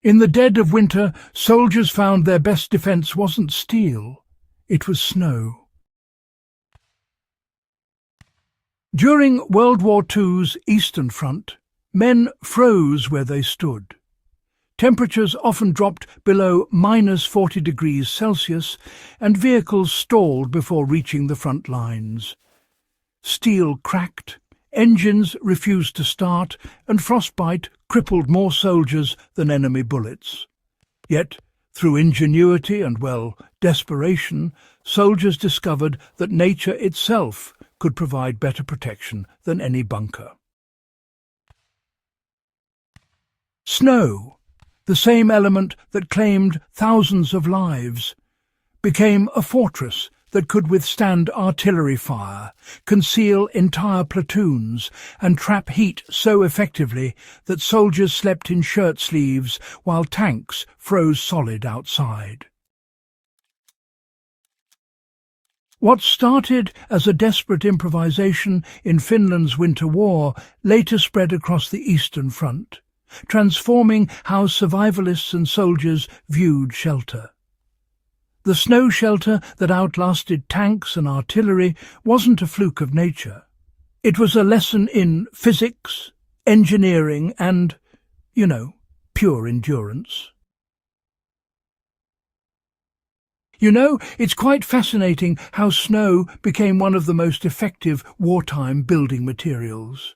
In the dead of winter, soldiers found their best defence wasn't steel, it was snow. During World War II's Eastern Front, men froze where they stood. Temperatures often dropped below -40 degrees Celsius, and vehicles stalled before reaching the front lines. Steel cracked, engines refused to start, and frostbite crippled more soldiers than enemy bullets. Yet, through ingenuity and, desperation, soldiers discovered that nature itself could provide better protection than any bunker. Snow, the same element that claimed thousands of lives, became a fortress that could withstand artillery fire, conceal entire platoons, and trap heat so effectively that soldiers slept in shirt sleeves while tanks froze solid outside. What started as a desperate improvisation in Finland's Winter War later spread across the Eastern Front, transforming how survivalists and soldiers viewed shelter. The snow shelter that outlasted tanks and artillery wasn't a fluke of nature. It was a lesson in physics, engineering and, pure endurance. It's quite fascinating how snow became one of the most effective wartime building materials.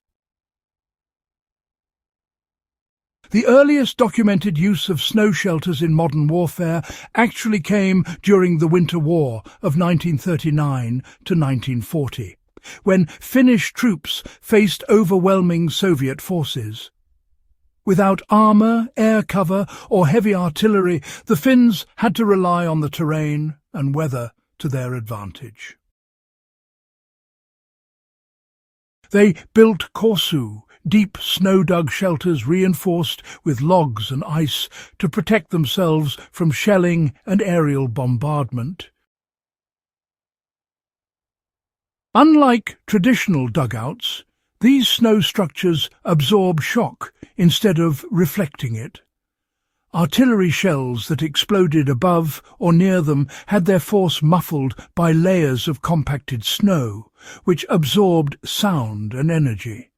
The earliest documented use of snow shelters in modern warfare actually came during the Winter War of 1939 to 1940, when Finnish troops faced overwhelming Soviet forces. Without armour, air cover or heavy artillery, the Finns had to rely on the terrain and weather to their advantage. They built korsu, deep snow-dug shelters reinforced with logs and ice to protect themselves from shelling and aerial bombardment. Unlike traditional dugouts, these snow structures absorb shock instead of reflecting it. Artillery shells that exploded above or near them had their force muffled by layers of compacted snow, which absorbed sound and energy.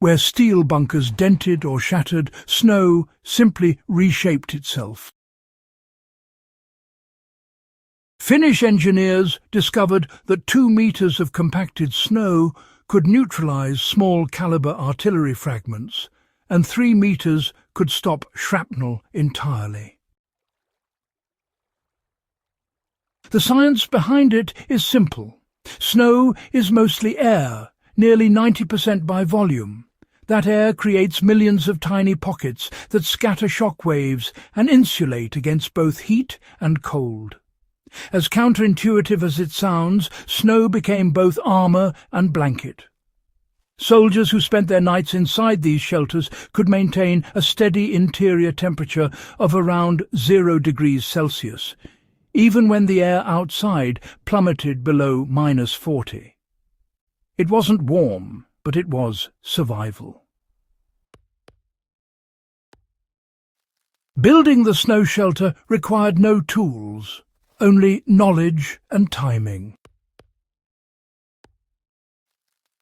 Where steel bunkers dented or shattered, snow simply reshaped itself. Finnish engineers discovered that 2 meters of compacted snow could neutralize small-caliber artillery fragments, and 3 meters could stop shrapnel entirely. The science behind it is simple. Snow is mostly air, nearly 90% by volume. That air creates millions of tiny pockets that scatter shockwaves and insulate against both heat and cold. As counterintuitive as it sounds, snow became both armour and blanket. Soldiers who spent their nights inside these shelters could maintain a steady interior temperature of around 0 degrees Celsius, even when the air outside plummeted below -40. It wasn't warm, but it was survival. Building the snow shelter required no tools, only knowledge and timing.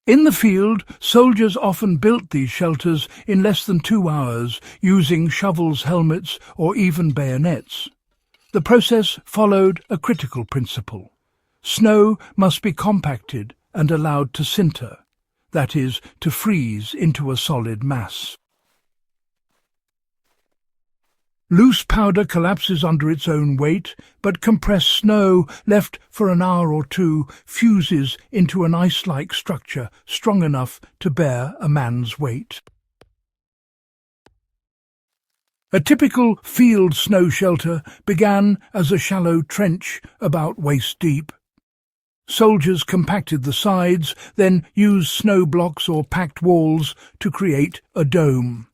In the field, soldiers often built these shelters in less than 2 hours, using shovels, helmets, or even bayonets. The process followed a critical principle. Snow must be compacted and allowed to sinter, that is, to freeze into a solid mass. Loose powder collapses under its own weight, but compressed snow left for an hour or two fuses into an ice-like structure strong enough to bear a man's weight. A typical field snow shelter began as a shallow trench about waist-deep. Soldiers compacted the sides, then used snow blocks or packed walls to create a dome.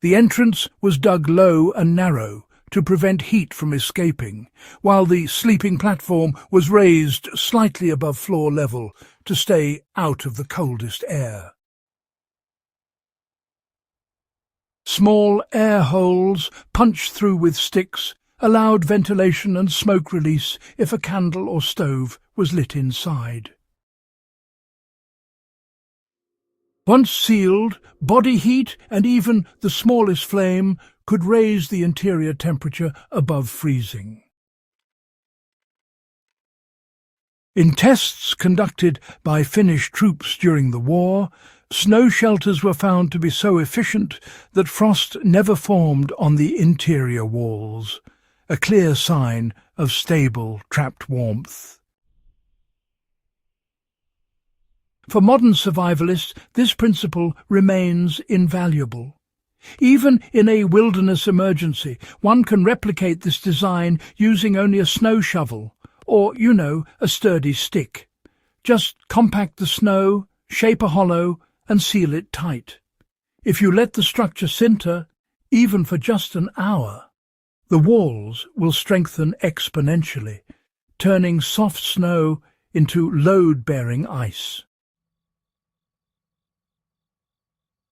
The entrance was dug low and narrow to prevent heat from escaping, while the sleeping platform was raised slightly above floor level to stay out of the coldest air. Small air holes, punched through with sticks, allowed ventilation and smoke release if a candle or stove was lit inside. Once sealed, body heat and even the smallest flame could raise the interior temperature above freezing. In tests conducted by Finnish troops during the war, snow shelters were found to be so efficient that frost never formed on the interior walls, a clear sign of stable, trapped warmth. For modern survivalists, this principle remains invaluable. Even in a wilderness emergency, one can replicate this design using only a snow shovel or, a sturdy stick. Just compact the snow, shape a hollow, and seal it tight. If you let the structure sinter, even for just an hour, the walls will strengthen exponentially, turning soft snow into load-bearing ice.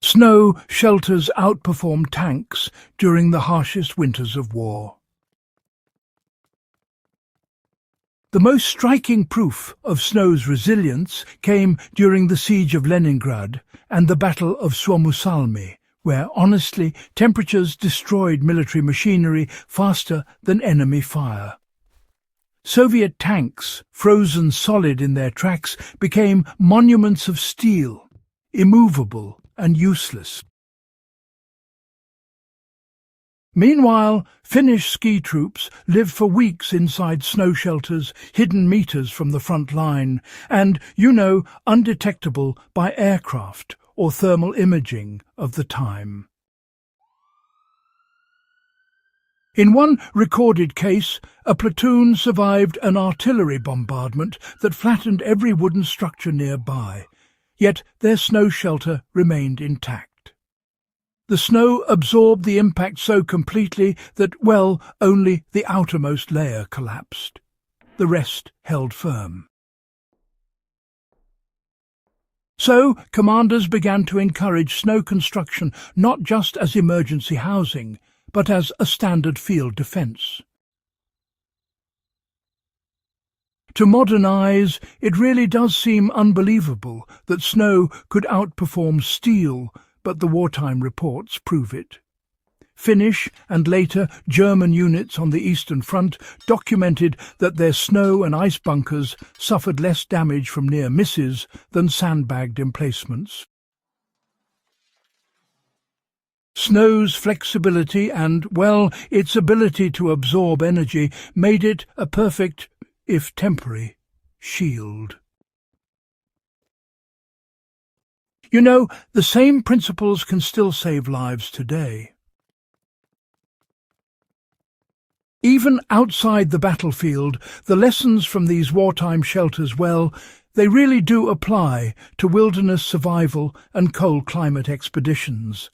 Snow shelters outperform tanks during the harshest winters of war. The most striking proof of snow's resilience came during the siege of Leningrad and the Battle of Suomussalmi, where, honestly, temperatures destroyed military machinery faster than enemy fire. Soviet tanks, frozen solid in their tracks, became monuments of steel, immovable and useless. Meanwhile, Finnish ski troops lived for weeks inside snow shelters, hidden meters from the front line, and, undetectable by aircraft or thermal imaging of the time. In one recorded case, a platoon survived an artillery bombardment that flattened every wooden structure nearby, yet their snow shelter remained intact. The snow absorbed the impact so completely that, only the outermost layer collapsed. The rest held firm. So, commanders began to encourage snow construction not just as emergency housing, but as a standard field defence. To modern eyes, it really does seem unbelievable that snow could outperform steel, but the wartime reports prove it. Finnish and later German units on the Eastern Front documented that their snow and ice bunkers suffered less damage from near misses than sandbagged emplacements. Snow's flexibility and, its ability to absorb energy made it a perfect, if temporary, shield. The same principles can still save lives today. Even outside the battlefield, the lessons from these wartime shelters, they really do apply to wilderness survival and cold climate expeditions.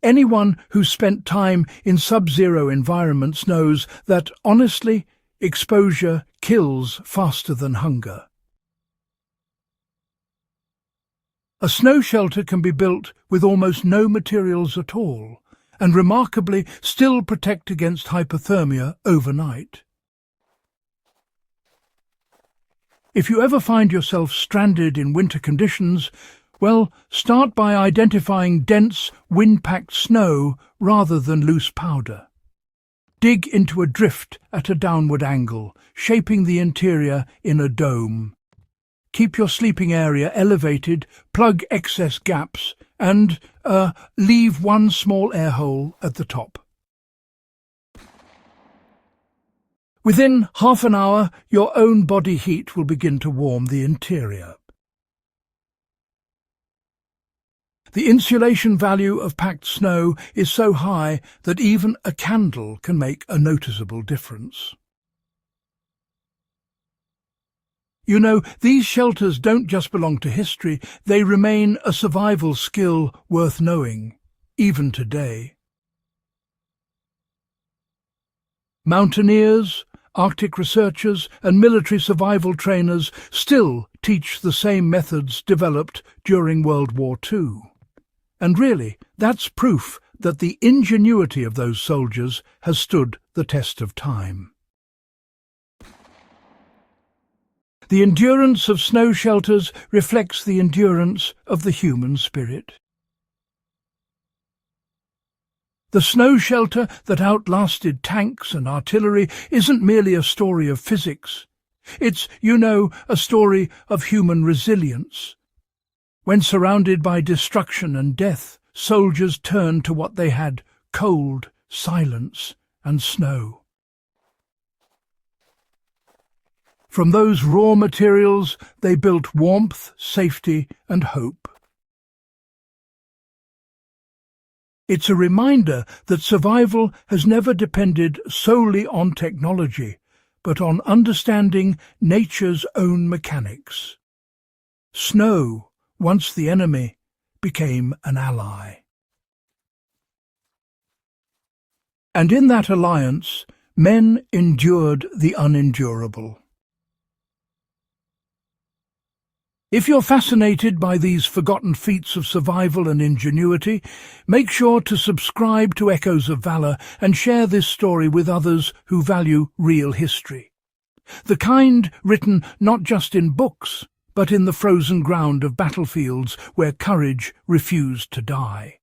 Anyone who's spent time in sub-zero environments knows that, honestly, exposure kills faster than hunger. A snow shelter can be built with almost no materials at all, and remarkably still protect against hypothermia overnight. If you ever find yourself stranded in winter conditions, start by identifying dense, wind-packed snow rather than loose powder. Dig into a drift at a downward angle, shaping the interior in a dome. Keep your sleeping area elevated, plug excess gaps, and leave one small air hole at the top. Within half an hour, your own body heat will begin to warm the interior. The insulation value of packed snow is so high that even a candle can make a noticeable difference. These shelters don't just belong to history, they remain a survival skill worth knowing, even today. Mountaineers, Arctic researchers, and military survival trainers still teach the same methods developed during World War II. And really, that's proof that the ingenuity of those soldiers has stood the test of time. The endurance of snow shelters reflects the endurance of the human spirit. The snow shelter that outlasted tanks and artillery isn't merely a story of physics. It's, a story of human resilience. When surrounded by destruction and death, soldiers turned to what they had: cold, silence, and snow. From those raw materials, they built warmth, safety, and hope. It's a reminder that survival has never depended solely on technology, but on understanding nature's own mechanics. Snow, once the enemy, became an ally. And in that alliance, men endured the unendurable. If you're fascinated by these forgotten feats of survival and ingenuity, make sure to subscribe to Echoes of Valor and share this story with others who value real history. The kind written not just in books, but in the frozen ground of battlefields where courage refused to die.